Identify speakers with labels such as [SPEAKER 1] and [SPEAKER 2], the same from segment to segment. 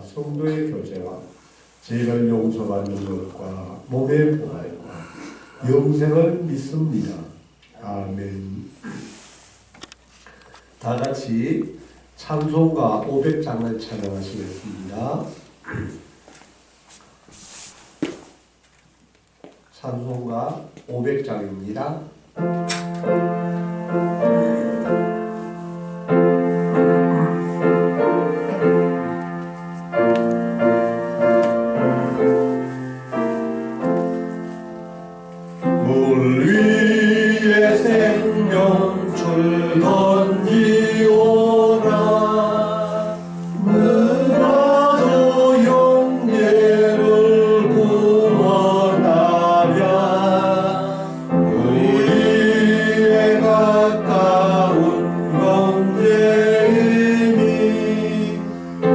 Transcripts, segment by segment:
[SPEAKER 1] 은혜와 성도의 교제와 죄를 용서받는 것과 몸의 부활과 영생을 믿습니다. 아멘. 다 같이 찬송가 500장을 찬양하시겠습니다. 찬송가 500장입니다. 물 위에 생명줄 던지오라. 무라도 영예를 구원하랴. 우리의 가까운 영재이니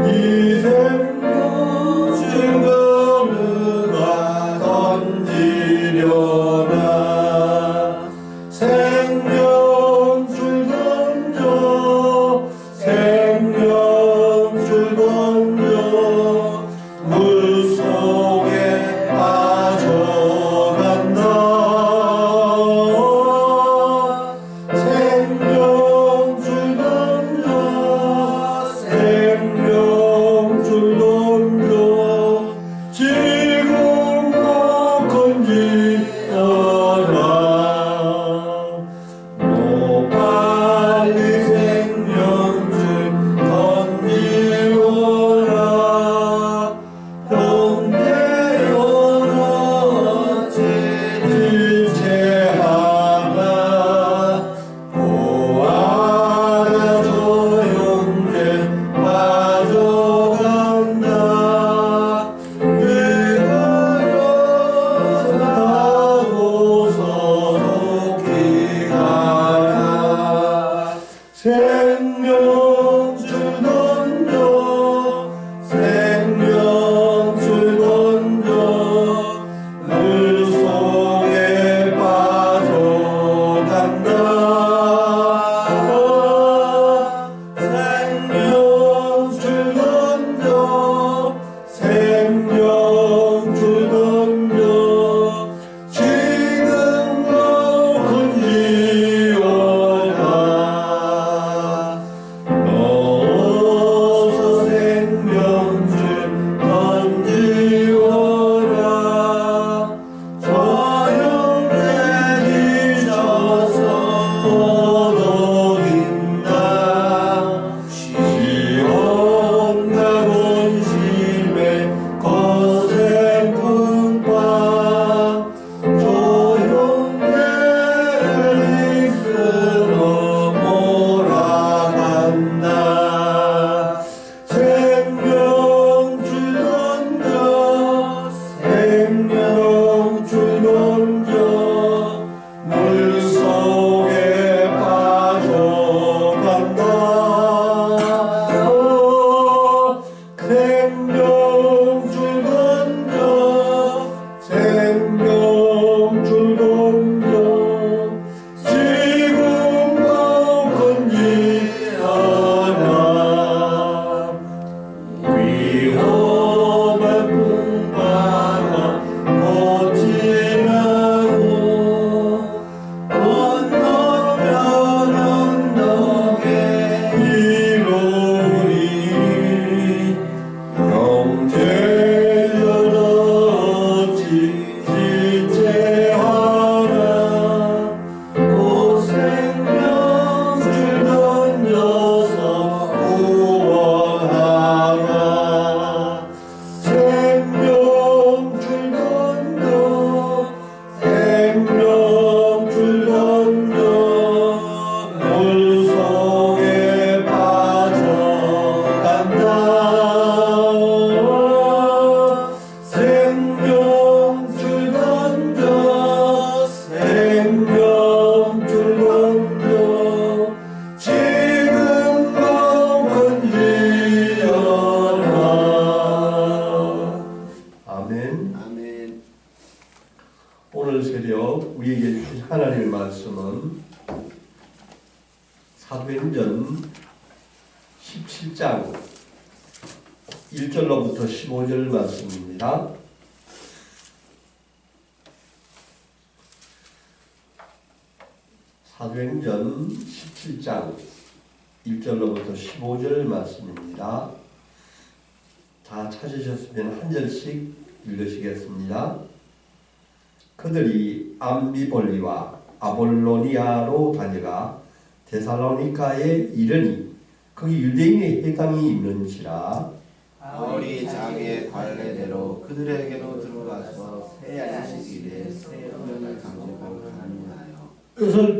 [SPEAKER 1] 이 생명줄 누가 던지려나. 생명줄 던져 생명줄 던져 물속에 빠져간다. 생명줄 던져 생명줄 던져 지금도 건지어라. 너 빨리 생명줄 던지오라. 영재여라 질체하라. 보아라 저 영재 빠져간다. 이거여서 속히 가라. 생명줄 던져 생명줄 던져 물속에 빠져간다. 생명줄 던져 생명줄 던져 지금도 건지어라. 넣어서 생명줄 던지오라. 저 영재 잊어서 얻어긴다. 시험과 본심의 거센 풍파 저 영재를 이끌어 몰아간다. 생명줄 던져 생명줄 던져 물속에 빠져간다. 생명줄 던져 생명줄 던져 지금도 건지어라. 위험한 풍파가 고치라고 건너면 언덕에 이루리. 영재여라 질체하라. 곧 생명줄 던져서 구원하라. 생명줄 던져 생명줄 던져 물속에 빠져간다. 생명줄 던져 생명줄 던져 지금도 건지어라. 아멘.
[SPEAKER 2] 아멘.
[SPEAKER 1] 오늘 새벽 우리에게 주신 하나님의 말씀은 사도행전 17장 1절로부터 15절 말씀입니다. 사도행전 17장 1절로부터 15절 말씀입니다. 다 찾으셨으면 한 절씩 읽으시겠습니다. 그들이 암비볼리와 아볼로니아로 다녀가 데살로니가에 이르니 거기 유대인의 회당이 있는지라.
[SPEAKER 2] 바울이 자기의 관례대로 그들에게로 들어가서 새 안식일에 새 훈련을 강조하고 강론하여
[SPEAKER 1] 뜻을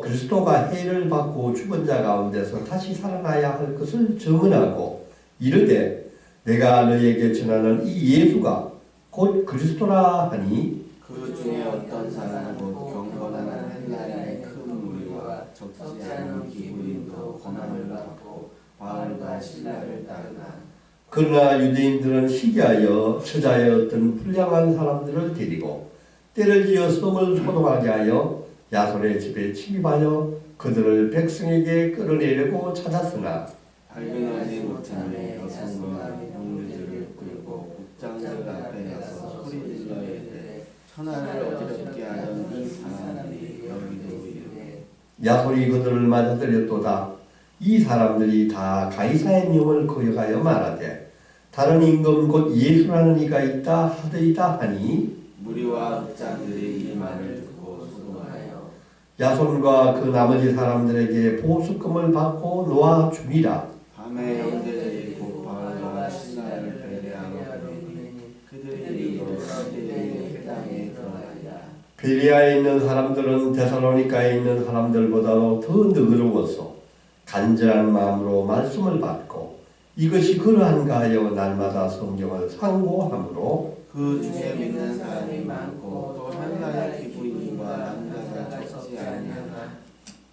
[SPEAKER 1] 그리스도가 해를 받고 죽은 자 가운데서 다시 살아나야 할 것을 증언하고 이르되 내가 너희에게 전하는 이 예수가 곧 그리스도라 하니
[SPEAKER 2] 그 중에 어떤 사람은 곧 경건한 헬라인의 큰 무리와 적지 않은 기부인도 권한을 받고 바울과 신라를 따르나
[SPEAKER 1] 그러나 유대인들은 시기하여 처자의 어떤 불량한 사람들을 데리고 때를 지어 성을 소동하게 하여 야손의 집에 침입하여 그들을 백성에게 끌어내려고 찾았으나
[SPEAKER 2] 발견하지 못하니 여성과 농부들을 끌고 국장들 앞에 가서 소리 질러 이르되 천하를 어지럽게 하는 이 사람들이 여기도 이르되
[SPEAKER 1] 야손이 그들을 맞아들였도다. 이 사람들이 다 가이사의 명을 거역하여 말하되 다른 임금 곧 예수라는 이가 있다 하더이다 하니
[SPEAKER 2] 무리와 국장들이 이 말을 듣고 소동하여
[SPEAKER 1] 야손과 그 나머지 사람들에게 보수금을 받고 놓아 주니라.
[SPEAKER 2] 밤에 형제들이 곧 바울과 신라를 배려하여 보내니 그들이 이로 시대의 회당에 들어가니라.
[SPEAKER 1] 베레아에 있는 사람들은 데살로니가에 있는 사람들보다도 더 너그러워서 간절한 마음으로 말씀을 받고 이것이 그러한가 하여 날마다 성경을 상고하므로
[SPEAKER 2] 그 중에 믿는 사람이 많고 또 헬라의 기부인과 남자가 적지 아니하나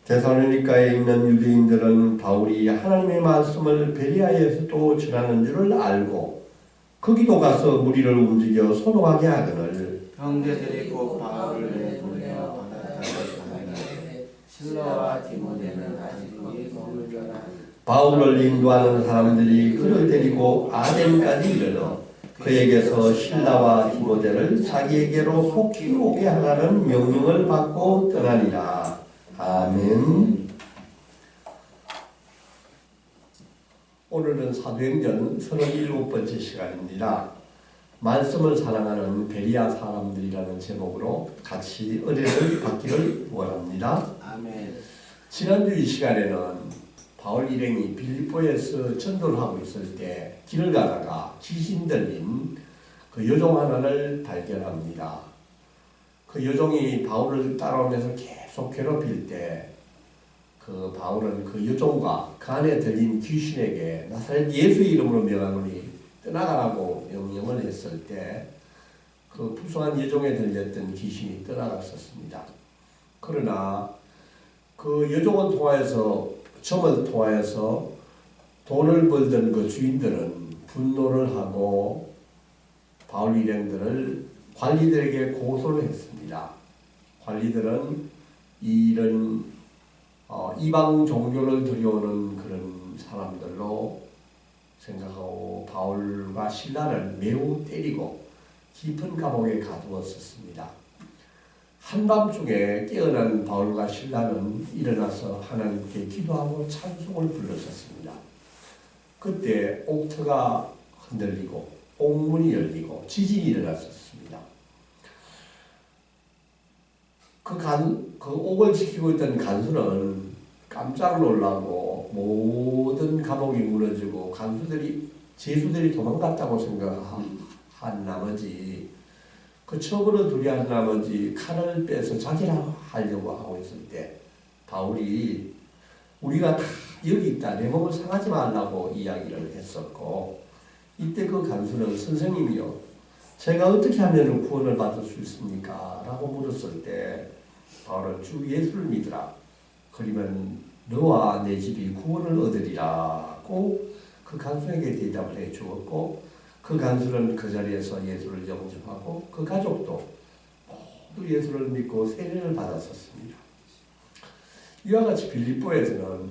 [SPEAKER 1] 데살로니가에 있는 유대인들은 바울이 하나님의 말씀을 베레아에서도 전하는 줄을 알고 거기도 가서 무리를 움직여 소동하게 하거늘
[SPEAKER 2] 형제들이 곧 바울을 내보내어 바닷가에 가니라. 실로와 디모데는 아직 예수를 전하니
[SPEAKER 1] 바울을 인도하는 사람들이 그를 데리고 아덴까지 이르러 그에게서 실라와 디모데를 자기에게로 속히 오게 하라는 명령을 받고 떠나니라. 아멘. 오늘은 사도행전 37번째 시간입니다. 말씀을 사랑하는 베리아 사람들이라는 제목으로 같이 은혜를 받기를 원합니다.
[SPEAKER 2] 아멘.
[SPEAKER 1] 지난주 이 시간에는 바울 일행이 빌립보에서 전도를 하고 있을 때 길을 가다가 귀신 들린 그 여종 하나를 발견합니다. 그 여종이 바울을 따라오면서 계속 괴롭힐 때 그 바울은 그 여종과 그 안에 들린 귀신에게 나사렛 예수 이름으로 명하노니 떠나가라고 명령을 했을 때 그 불쌍한 여종에 들렸던 귀신이 떠나갔었습니다. 그러나 그 여종을 통하여서 점을 통하여서 돈을 벌던 그 주인들은 분노를 하고 바울 일행들을 관리들에게 고소를 했습니다. 관리들은 이런 이방 종교를 들여오는 그런 사람들로 생각하고 바울과 신라를 매우 때리고 깊은 감옥에 가두었었습니다. 한밤중에 깨어난 바울과 신라는 일어나서 하나님께 기도하고 찬송을 불렀었습니다. 그때 옥터가 흔들리고 옥문이 열리고 지진이 일어났었습니다. 그 옥을 지키고 있던 간수는 깜짝 놀라고 모든 감옥이 무너지고 제수들이 도망갔다고 생각한 나머지 그 첩으로 두려한 나머지 칼을 빼서 자기라 하려고 하고 있을 때 바울이 우리가 다 여기 있다 내 몸을 상하지 말라고 이야기를 했었고 이때 그 간수는 선생님이요 제가 어떻게 하면 구원을 받을 수 있습니까? 라고 물었을 때 바울은 주 예수를 믿으라 그러면 너와 내 집이 구원을 얻으리라고 그 간수에게 대답을 해 주었고 그 간수는 그 자리에서 예수를 영접하고 그 가족도 모두 예수를 믿고 세례를 받았었습니다. 이와 같이 빌립보에서는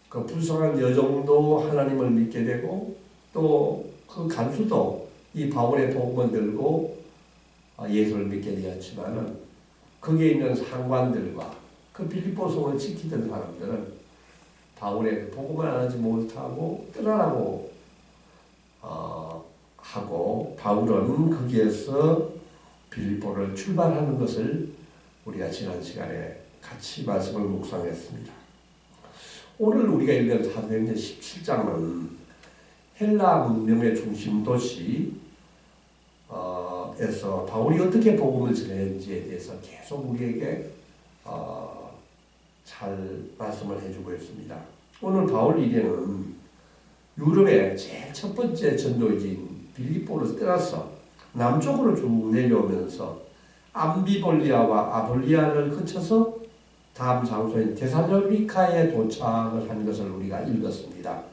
[SPEAKER 1] 그 불쌍한 여종도 하나님을 믿게 되고 또 그 간수도 이 바울의 복음을 들고 예수를 믿게 되었지만은 거기에 있는 상관들과 그 빌립보 성을 지키던 사람들은 바울의 복음을 안 하지 못하고 떠나라고 하고 바울은 거기에서 빌립보를 출발하는 것을 우리가 지난 시간에 같이 말씀을 묵상했습니다. 오늘 우리가 읽은 사도행전 17장은 헬라 문명의 중심 도시 에서 바울이 어떻게 복음을 전했는지에 대해서 계속 우리에게 잘 말씀을 해주고 있습니다. 오늘 바울 일행은 유럽의 제일 첫 번째 전도지인 빌립보를 떠나서 남쪽으로 쭉 내려오면서 암비볼리아와 아볼리아를 거쳐서 다음 장소인 데살로니카에 도착을 한 것을 우리가 읽었습니다.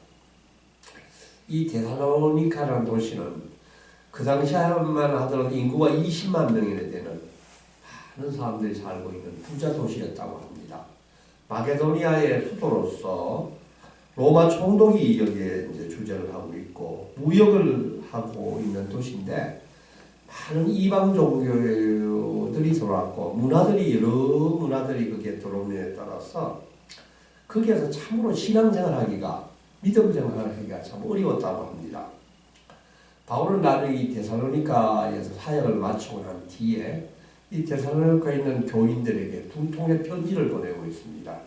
[SPEAKER 1] 이 데살로니카라는 도시는 그 당시만 하더라도 인구가 20만 명이나 되는 많은 사람들이 살고 있는 부자 도시였다고 합니다. 마게도니아의 수도로서 로마 총독이 여기에 이제 주재를 하고 있고 무역을 하고 있는 도시인데 많은 이방 종교들이 들어왔고 여러 문화들이 거기에 들어옴에 따라서 거기에서 참으로 신앙생활하기가 믿음 생활하기가 참 어려웠다고 합니다. 바울은 나중에 이 데살로니카에서 사역을 마치고 난 뒤에 이 데살로니카에 있는 교인들에게 두 통의 편지를 보내고 있습니다.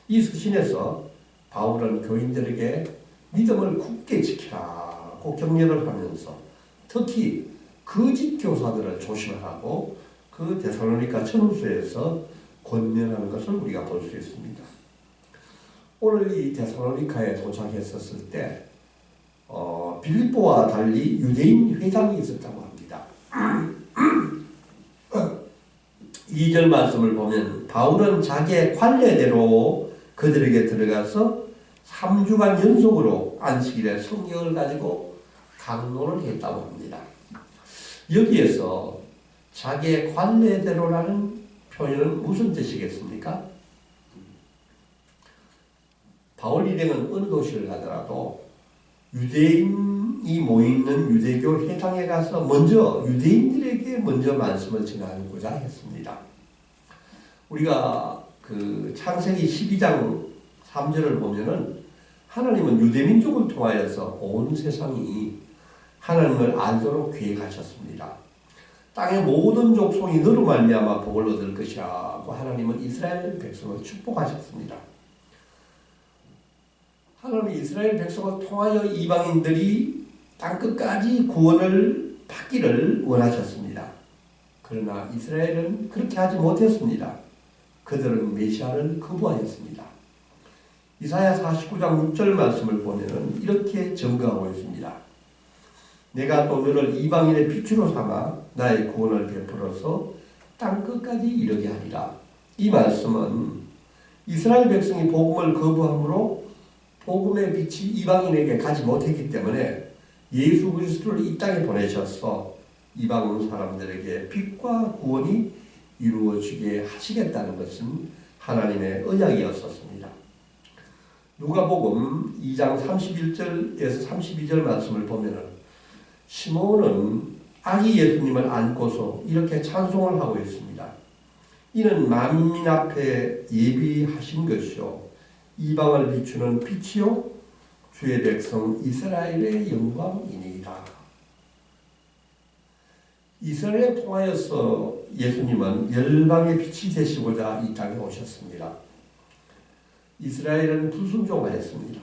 [SPEAKER 1] 이 서신에서 바울은 교인들에게 믿음을 굳게 지키라고 격려를 하면서 특히 거짓 교사들을 조심하라고 그 데살로니카 전후서에서 권면하는 것을 우리가 볼 수 있습니다. 오늘 이 데살로니카에 도착했었을 때 빌립보와 달리 유대인 회당이 있었다고 합니다. 2절 말씀을 보면 바울은 자기의 관례대로 그들에게 들어가서 3주간 연속으로 안식일에 성경을 가지고 강론을 했다고 합니다. 여기에서 자기의 관례대로라는 표현은 무슨 뜻이겠습니까? 바울 일행은 어느 도시를 가더라도 유대인이 모이는 유대교 회당에 가서 먼저 유대인들에게 먼저 말씀을 전하고자 했습니다. 우리가 그 창세기 12장 3절을 보면은 하나님은 유대민족을 통하여서 온 세상이 하나님을 알도록 계획하셨습니다. 땅의 모든 족속이 너로 말미암아 복을 얻을 것이라고 하나님은 이스라엘 백성을 축복하셨습니다. 하나님은 이스라엘 백성을 통하여 이방인들이 땅끝까지 구원을 받기를 원하셨습니다. 그러나 이스라엘은 그렇게 하지 못했습니다. 그들은 메시아를 거부하였습니다. 이사야 49장 6절 말씀을 보면 이렇게 증거하고 있습니다. 내가 또 너를 이방인의 빛으로 삼아 나의 구원을 베풀어서 땅끝까지 이르게 하리라. 이 말씀은 이스라엘 백성이 복음을 거부함으로 복음의 빛이 이방인에게 가지 못했기 때문에 예수 그리스도를 이 땅에 보내셔서 이방 사람들에게 빛과 구원이 이루어지게 하시겠다는 것은 하나님의 언약이었었습니다. 누가복음 2장 31절에서 32절 말씀을 보면은 시몬은 아기 예수님을 안고서 이렇게 찬송을 하고 있습니다. 이는 만민 앞에 예비하신 것이요 이방을 비추는 빛이요 주의 백성 이스라엘의 영광이니이다. 이스라엘을 통하여서 예수님은 열방의 빛이 되시고자 이 땅에 오셨습니다. 이스라엘은 불순종하였습니다.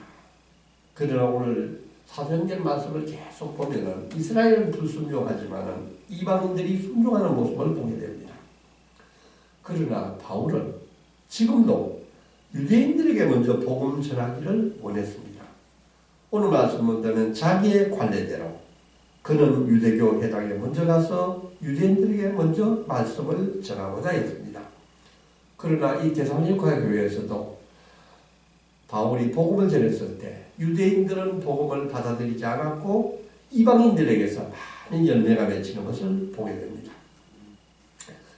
[SPEAKER 1] 그러나 오늘 사도행전 말씀을 계속 보면은 이스라엘은 불순종하지만은 이방인들이 순종하는 모습을 보게 됩니다. 그러나 바울은 지금도 유대인들에게 먼저 복음 전하기를 원했습니다. 오늘 말씀을 보면 자기의 관례대로 그는 유대교 회당에 먼저 가서 유대인들에게 먼저 말씀을 전하고자 했습니다. 그러나 이 데살로니가 교회에서도 바울이 복음을 전했을 때 유대인들은 복음을 받아들이지 않았고 이방인들에게서 많은 열매가 맺히는 것을 보게 됩니다.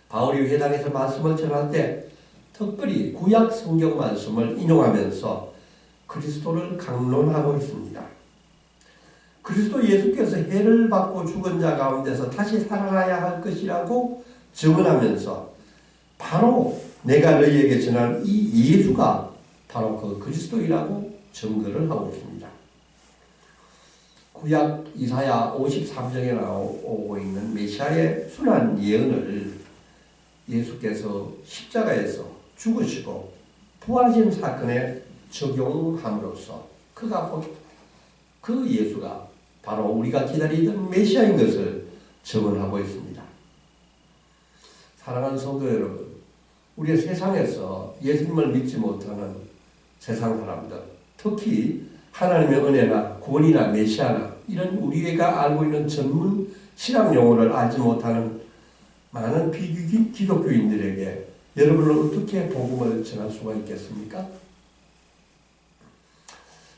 [SPEAKER 1] 바울이 회당에서 말씀을 전할 때 특별히 구약 성경 말씀을 인용하면서 그리스도를 강론하고 있습니다. 그리스도 예수께서 해를 받고 죽은 자 가운데서 다시 살아나야 할 것이라고 증언하면서 바로 내가 너희에게 전한 이 예수가 바로 그 그리스도이라고 증거를 하고 있습니다. 구약 이사야 53장에 나오고 있는 메시아의 순환 예언을 예수께서 십자가에서 죽으시고 부활하신 사건에 적용함으로써 그 예수가 바로 우리가 기다리던 메시아인 것을 증언하고 있습니다. 사랑하는 성도 여러분, 우리 세상에서 예수님을 믿지 못하는 세상 사람들, 특히 하나님의 은혜나 구원이나 메시아나 이런 우리가 알고 있는 전문 신학 용어를 알지 못하는 많은 비기독교인들에게 여러분은 어떻게 복음을 전할 수가 있겠습니까?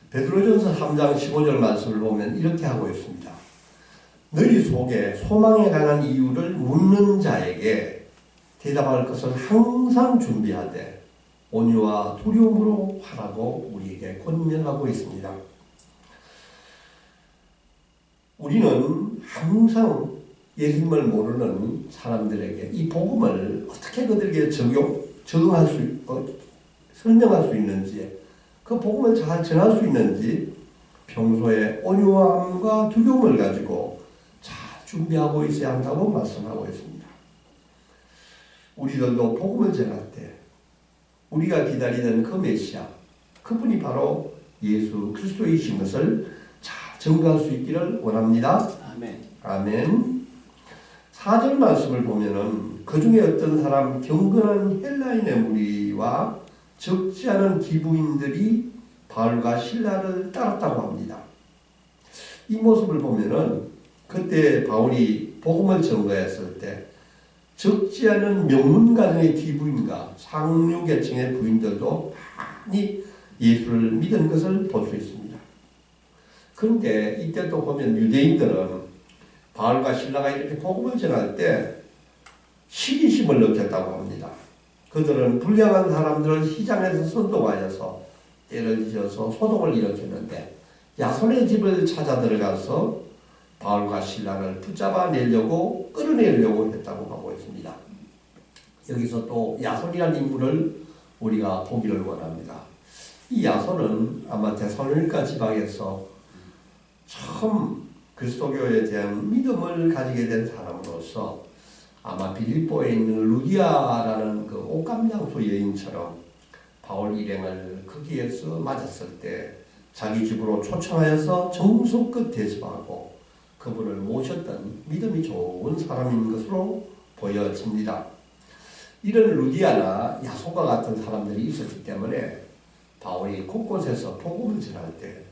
[SPEAKER 1] 베드로전서 3장 15절 말씀을 보면 이렇게 하고 있습니다. 너희 속에 소망에 관한 이유를 묻는 자에게 대답할 것을 항상 준비하되 온유와 두려움으로 하라고 우리에게 권면하고 있습니다. 우리는 항상 예수님을 모르는 사람들에게 이 복음을 어떻게 그들에게 적용할 설명할 수 있는지, 그 복음을 잘 전할 수 있는지 평소에 온유함과 두려움을 가지고 잘 준비하고 있어야 한다고 말씀하고 있습니다. 우리들도 복음을 전할 때 우리가 기다리던 그 메시아, 그분이 바로 예수 그리스도이신 것을 잘 증거할 수 있기를 원합니다.
[SPEAKER 2] 아멘.
[SPEAKER 1] 아멘. 4절 말씀을 보면은 그 중에 어떤 사람 경건한 헬라인의 무리와 적지 않은 기부인들이 바울과 실라를 따랐다고 합니다. 이 모습을 보면은 그때 바울이 복음을 전거했을 때 적지 않은 명문가정의 기부인과 상류계층의 부인들도 많이 예수를 믿은 것을 볼 수 있습니다. 그런데 이때 또 보면 유대인들은 바울과 실라가 이렇게 복음을 전할 때 시기심을 느꼈다고 합니다. 그들은 불량한 사람들을 시장에서 선동하여서 때를 지어서 소동을 일으켰는데 야손의 집을 찾아 들어가서 바울과 실라를 붙잡아 내려고 끌어내려고 했다고 하고 있습니다. 여기서 또 야손이라는 인물을 우리가 보기를 원합니다. 이 야손은 아마 데살로니가 지방에서 처음 그리스도교에 대한 믿음을 가지게 된 사람으로서 아마 빌립보에 있는 루디아라는 그 옷감장소 여인처럼 바울 일행을 거기에서 맞았을 때 자기 집으로 초청하여서 정성껏 대접하고 그분을 모셨던 믿음이 좋은 사람인 것으로 보여집니다. 이런 루디아나 야손과 같은 사람들이 있었기 때문에 바울이 곳곳에서 복음을 전할 때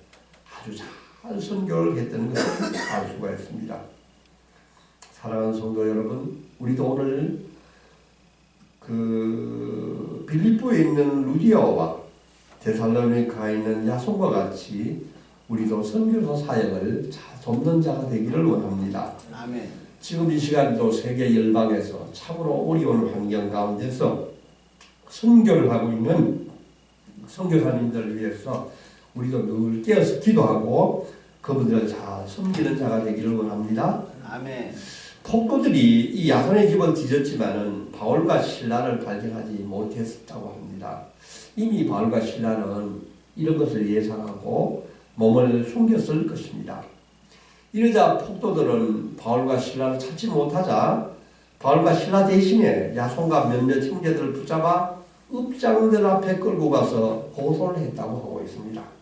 [SPEAKER 1] 아주 잘 선교를 했던 것을 알 수가 있습니다. 사랑하는 성도 여러분, 우리도 오늘 그 빌립보에 있는 루디아와 데살로니가에 있는 야손과 같이 우리도 선교사 사역을 잘 돕는 자가 되기를 원합니다.
[SPEAKER 2] 아멘.
[SPEAKER 1] 지금 이 시간도 세계 열방에서 참으로 어려운 환경 가운데서 선교를 하고 있는 선교사님들을 위해서 우리도 늘 깨어서 기도하고 그분들을 잘 섬기는 자가 되기를 원합니다.
[SPEAKER 2] 아멘.
[SPEAKER 1] 폭도들이 이 야손의 집을 뒤졌지만은 바울과 실라를 발견하지 못했다고 합니다. 이미 바울과 실라는 이런 것을 예상하고 몸을 숨겼을 것입니다. 이러자 폭도들은 바울과 실라를 찾지 못하자 바울과 실라 대신에 야손과 몇몇 형제들을 붙잡아 읍장들 앞에 끌고 가서 고소를 했다고 하고 있습니다.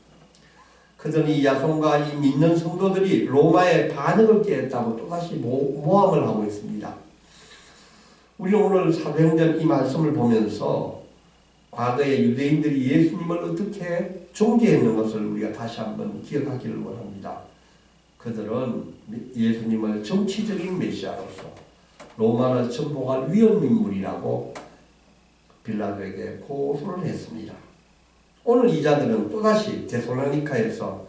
[SPEAKER 1] 그들이 야손과 이 믿는 성도들이 로마의 반역을 깨했다고 또다시 모함을 하고 있습니다. 우리 오늘 사도행전 이 말씀을 보면서 과거에 유대인들이 예수님을 어떻게 종죄했는 것을 우리가 다시 한번 기억하기를 원합니다. 그들은 예수님을 정치적인 메시아로서 로마를 정복할 위험 인물이라고 빌라도에게 고소를 했습니다. 오늘 이 자들은 또다시 데살로니가에서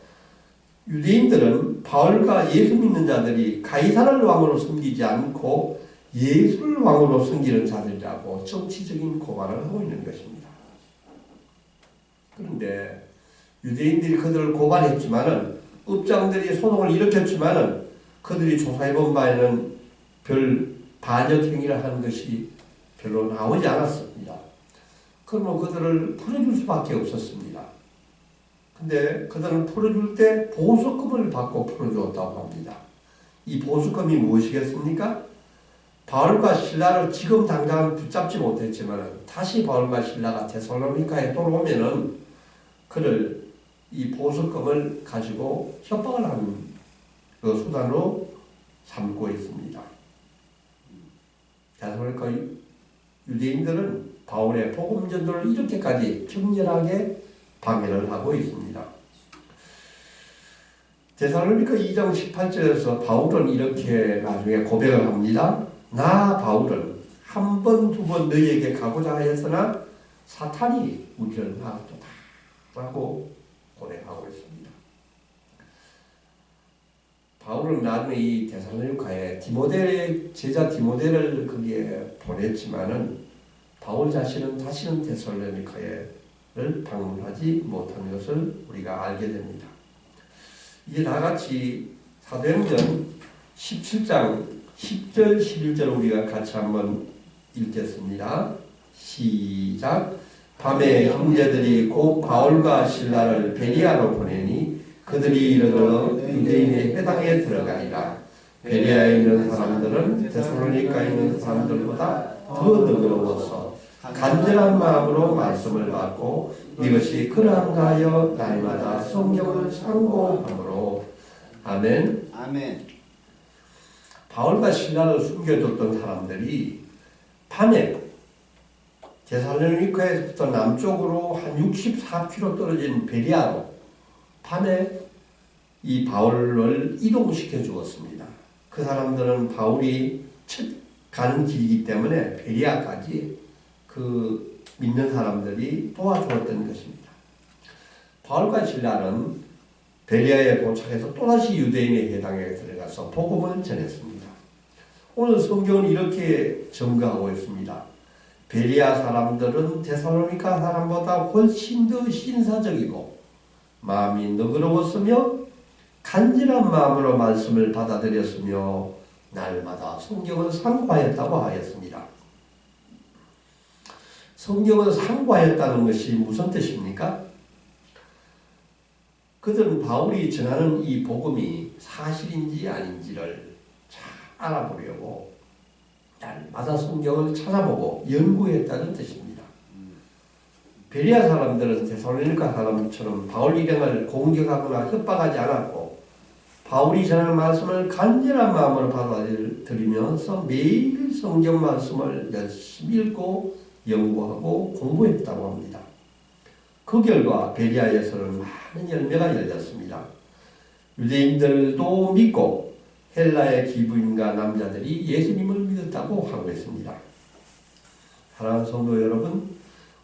[SPEAKER 1] 유대인들은 바울과 예수 믿는 자들이 가이사를 왕으로 섬기지 않고 예수를 왕으로 섬기는 자들이라고 정치적인 고발을 하고 있는 것입니다. 그런데 유대인들이 그들을 고발했지만은 업장들이 소동을 일으켰지만은 그들이 조사해본 바에는 별 반역 행위를 하는 것이 별로 나오지 않았습니다. 그러면 그들을 풀어줄 수밖에 없었습니다. 근데 그들은 풀어줄 때 보수금을 받고 풀어주었다고 합니다. 이 보수금이 무엇이겠습니까? 바울과 실라를 지금 당장 붙잡지 못했지만 다시 바울과 실라가 데살로니가에 돌아오면은 그를 이 보수금을 가지고 협박을 하는 그 수단으로 삼고 있습니다. 데살로니가 유대인들은 바울의 복음 전도를 이렇게까지 격렬하게 방해를 하고 있습니다. 데살로니가 2장 18절에서 바울은 이렇게 나중에 고백을 합니다. 나 바울은 한 번, 두 번 너희에게 가고자 하였으나 사탄이 우리를 막았도다 라고 고백하고 있습니다. 바울은 나중에 이 데살로니가에 제자 디모데를 거기에 보냈지만은 바울 자신은 다시는 데살로니가를 방문하지 못한 것을 우리가 알게 됩니다. 이제 다같이 사도행전 17장 10절 11절 우리가 같이 한번 읽겠습니다. 시작. 밤에 형제들이 곧 바울과 실라를 베리아로 보내니 그들이 이르러 유대인의 회당에 들어가니라. 베리아에 있는 사람들은 데살로니가에 있는 사람들보다 더 너그러워서 간절한 마음으로 말씀을 받고 이것이 그러한가 하여 날마다 성경을 상고함으로. 아멘.
[SPEAKER 2] 아멘.
[SPEAKER 1] 바울과 실라를 숨겨줬던 사람들이 밤에 데살로니가에서부터 남쪽으로 한 64km 떨어진 베리아로 밤에 이 바울을 이동시켜 주었습니다. 그 사람들은 바울이 첫 가는 길이기 때문에 베리아까지 그 믿는 사람들이 도와주었던 것입니다. 바울과 실라는 베리아에 도착해서 또다시 유대인의 회당에 들어가서 복음을 전했습니다. 오늘 성경은 이렇게 증거하고 있습니다. 베리아 사람들은 데살로니가 사람보다 훨씬 더 신사적이고 마음이 너그러웠으며 간절한 마음으로 말씀을 받아들였으며 날마다 성경을 상고하였다고 하였습니다. 성경을 상고하였다는 것이 무슨 뜻입니까? 그들은 바울이 전하는 이 복음이 사실인지 아닌지를 잘 알아보려고 날마다 성경을 찾아보고 연구했다는 뜻입니다. 베리아 사람들은 데살로니가 사람처럼 바울 일행을 공격하거나 협박하지 않았고 바울이 전하는 말씀을 간절한 마음으로 받아들이면서 매일 성경 말씀을 열심히 읽고 연구하고 공부했다고 합니다. 그 결과 베리아에서는 많은 열매가 열렸습니다. 유대인들도 믿고 헬라의 기부인과 남자들이 예수님을 믿었다고 하고 있습니다. 사랑하는 성도 여러분,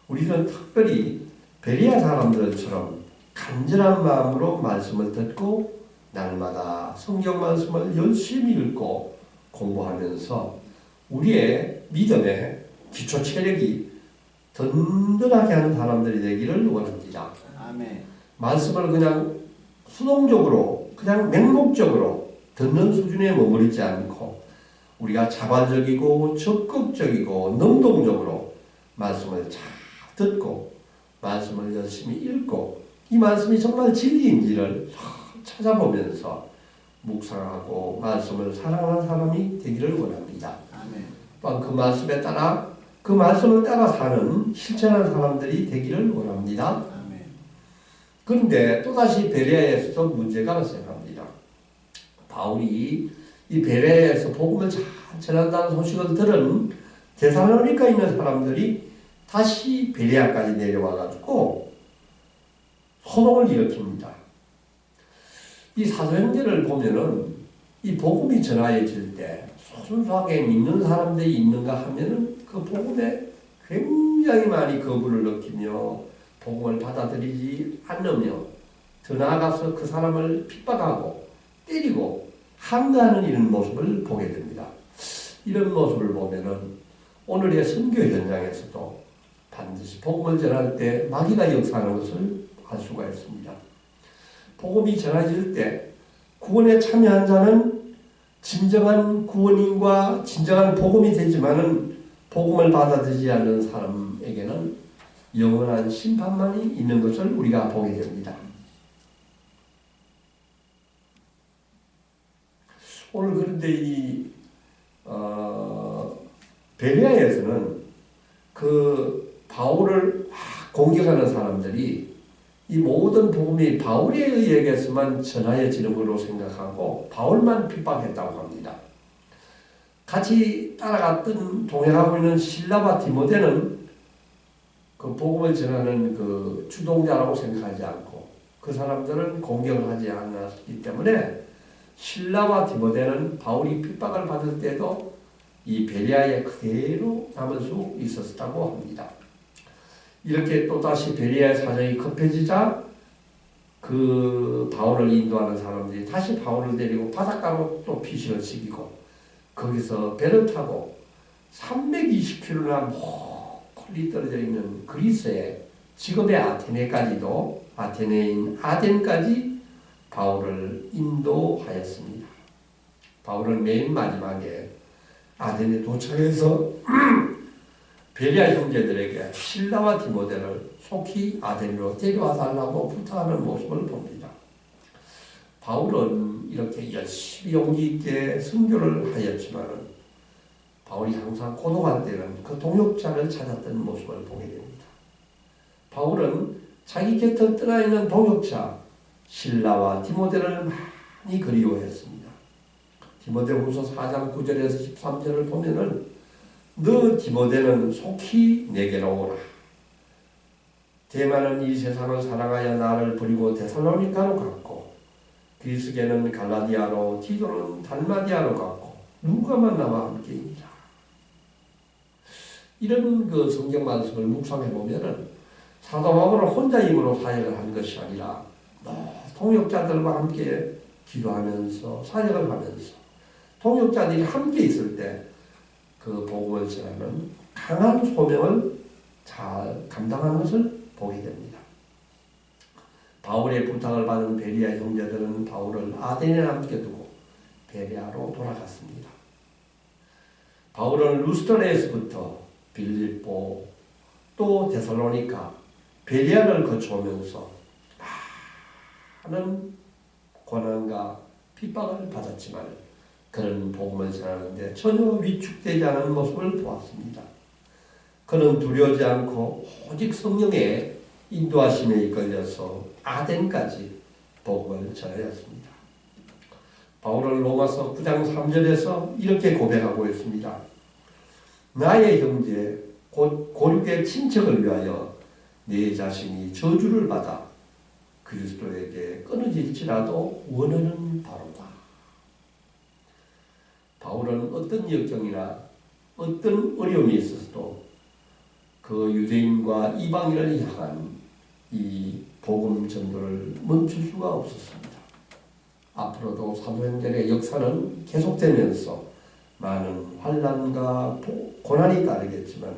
[SPEAKER 1] 우리는 특별히 베리아 사람들처럼 간절한 마음으로 말씀을 듣고 날마다 성경 말씀을 열심히 읽고 공부하면서 우리의 믿음의 기초 체력이 든든하게 하는 사람들이 되기를 원합니다.
[SPEAKER 2] 아멘.
[SPEAKER 1] 말씀을 그냥 수동적으로 그냥 맹목적으로 듣는 수준에 머무르지 않고 우리가 자발적이고 적극적이고 능동적으로 말씀을 잘 듣고 말씀을 열심히 읽고 이 말씀이 정말 진리인지를 찾아보면서 묵상하고 말씀을 사랑하는 사람이 되기를 원합니다.
[SPEAKER 2] 아멘.
[SPEAKER 1] 또한 그 말씀에 따라 그 말씀을 따라 사는 실천하는 사람들이 되기를 원합니다.
[SPEAKER 2] 아멘.
[SPEAKER 1] 그런데 또다시 베레아에서도 문제가 발생합니다. 바울이 이 베레아에서 복음을 잘 전한다는 소식을 들은 데살로니가 있는 사람들이 다시 베레아까지 내려와가지고 소동을 일으킵니다. 이 사도행전을 보면은 이 복음이 전하여질 때 순수하게 믿는 사람들이 있는가 하면은 그 복음에 굉장히 많이 거부를 느끼며 복음을 받아들이지 않으며 더 나아가서 그 사람을 핍박하고 때리고 항거하는 이런 모습을 보게 됩니다. 이런 모습을 보면은 오늘의 선교 현장에서도 반드시 복음을 전할 때 마귀가 역사하는 것을 알 수가 있습니다. 복음이 전해질 때 구원에 참여한 자는 진정한 구원인과 진정한 복음이 되지만은 복음을 받아들이지 않는 사람에게는 영원한 심판만이 있는 것을 우리가 보게 됩니다. 오늘 그런데 이 베레아에서는 그 바울을 공격하는 사람들이 이 모든 복음이 바울에 의해서만 전하여지는 것으로 생각하고 바울만 핍박했다고 합니다. 같이 따라갔던 동행하고 있는 실라와 디모데는 그 복음을 전하는 그 주동자라고 생각하지 않고 그 사람들은 공격을 하지 않았기 때문에 실라와 디모데는 바울이 핍박을 받을 때도 이 베레아에 그대로 남을 수 있었다고 합니다. 이렇게 또다시 베레아의 사정이 급해지자 그 바울을 인도하는 사람들이 다시 바울을 데리고 바닷가로 또 피신을 시키고 거기서 배를 타고 320km나 멀리 떨어져 있는 그리스의 지금의 아테네까지도 아테네인 아덴까지 바울을 인도하였습니다. 바울은 맨 마지막에 아덴에 도착해서 베레아 형제들에게 실라와 디모데를 속히 아덴으로 데려와 달라고 부탁하는 모습을 봅니다. 바울은 이렇게 열심히 용기 있게 선교를 하였지만 바울이 항상 고독할 때는 그 동역자를 찾았던 모습을 보게 됩니다. 바울은 자기 곁을 떠나 있는 동역자 실라와 디모데를 많이 그리워했습니다. 디모데후서 4장 9절에서 13절을 보면은 너 디모데는 속히 내게로 오라. 데마는 이 세상을 사랑하여 나를 버리고 데살로니가로 갔고 그리스게는 갈라디아로 티도는 달마디아로 갔고 누가만 나와 함께입니다. 이런 그 성경 말씀을 묵상해 보면은 사도 바울은 혼자 힘으로 사역을 한 것이 아니라 동역자들과 함께 기도하면서 사역을 하면서 동역자들이 함께 있을 때 그 복음을 전하는 강한 소명을 잘 감당하는 것을 보게 됩니다. 바울의 부탁을 받은 베레아 형제들은 바울을 아덴에 남겨두고 베레아로 돌아갔습니다. 바울은 루스드라에서부터 빌립보 또 데살로니가 베레아를 거쳐오면서 많은 고난과 핍박을 받았지만 그는 복음을 전하는데 전혀 위축되지 않은 모습을 보았습니다. 그는 두려워하지 않고 오직 성령의 인도하심에 이끌려서 아덴까지 복음을 전하였습니다. 바울은 로마서 9장 3절에서 이렇게 고백하고 있습니다. 나의 형제 곧 고륙의 친척을 위하여 내 자신이 저주를 받아 그리스도에게 끊어질지라도 원하는 바로다. 바울은 어떤 역경이나 어떤 어려움이 있어서도 그 유대인과 이방인을 향한 이 복음 전도를 멈출 수가 없었습니다. 앞으로도 사도행전의 역사는 계속되면서 많은 환난과 고난이 따르겠지만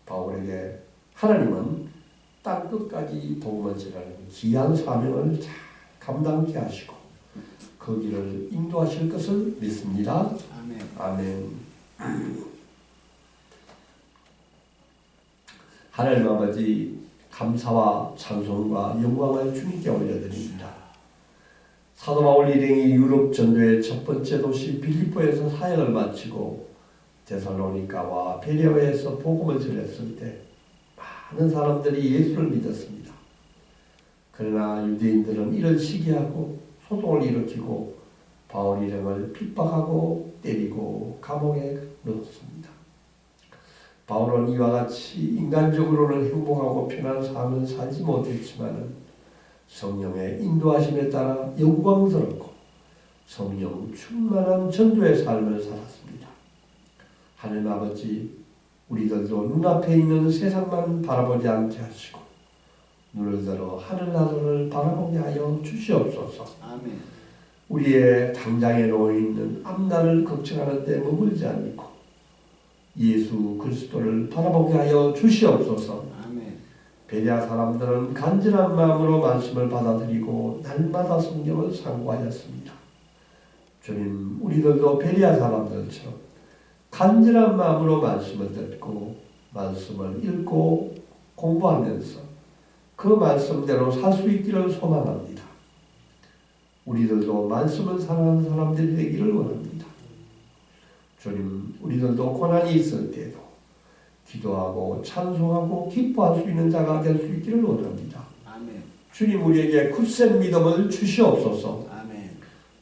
[SPEAKER 1] 바울에게 하나님은 땅끝까지 복음을 전하는 귀한 사명을 잘 감당케 하시고 그 길을 인도하실 것을 믿습니다. 아멘. 하나님 아버지 감사와 찬송과 영광을 주님께 올려드립니다. 사도 바울 일행이 유럽 전도의 첫 번째 도시 빌립보에서 사역을 마치고 데살로니가와 베레아에서 복음을 전했을 때 많은 사람들이 예수를 믿었습니다. 그러나 유대인들은 이를 시기하고 소동을 일으키고 바울 일행을 핍박하고 때리고 감옥에 넣었습니다. 바울은 이와 같이 인간적으로는 행복하고 편한 삶을 살지 못했지만 성령의 인도하심에 따라 영광스럽고 성령 충만한 전도의 삶을 살았습니다. 하나님 아버지, 우리들도 눈앞에 있는 세상만 바라보지 않게 하시고 눈을 들어 하늘나라를 바라보게 하여 주시옵소서.
[SPEAKER 2] 아멘.
[SPEAKER 1] 우리의 당장에 놓여있는 앞날을 걱정하는 데 머물지 않고 예수 그리스도를 바라보게 하여 주시옵소서.
[SPEAKER 2] 아멘.
[SPEAKER 1] 베레아 사람들은 간절한 마음으로 말씀을 받아들이고 날마다 성경을 상고하였습니다. 주님, 우리들도 베레아 사람들처럼 간절한 마음으로 말씀을 듣고 말씀을 읽고 공부하면서 그 말씀대로 살 수 있기를 소망합니다. 우리들도 말씀을 사랑하는 사람들이 되기를 원합니다. 주님, 우리들도 고난이 있을 때도 기도하고 찬송하고 기뻐할 수 있는 자가 될 수 있기를 원합니다.
[SPEAKER 2] 아멘.
[SPEAKER 1] 주님, 우리에게 굳센 믿음을 주시옵소서.
[SPEAKER 2] 아멘.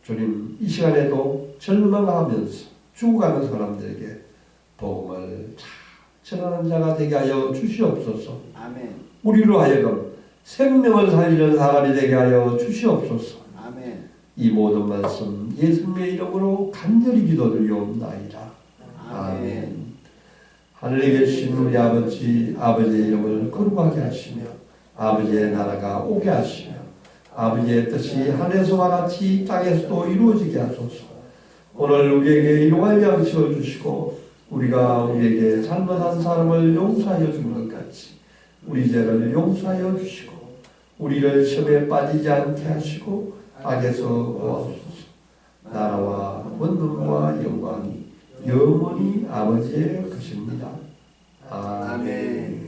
[SPEAKER 1] 주님, 이 시간에도 절망하면서 죽어가는 사람들에게 복음을 잘 전하는 자가 되게 하여 주시옵소서.
[SPEAKER 2] 아멘.
[SPEAKER 1] 우리로 하여금 생명을 살리는 사람이 되게 하여 주시옵소서.
[SPEAKER 2] 아멘.
[SPEAKER 1] 이 모든 말씀 예수님의 이름으로 간절히 기도드리옵나이다. 아멘. 하늘에 계신 우리 아버지, 아버지의 이름을 거룩하게 하시며 아버지의 나라가 오게 하시며 아버지의 뜻이 하늘에서와 같이 땅에서도 이루어지게 하소서. 오늘 우리에게 일용할 양식을 주시고 우리가 우리에게 잘못한 사람을 용서하여 준 것 같이 우리 죄를 용서하여 주시고 우리를 시험에 빠지지 않게 하시고 악에서 구하소서. 나라와 권능과 영광이 영원히 아버지의 것입니다. 아멘.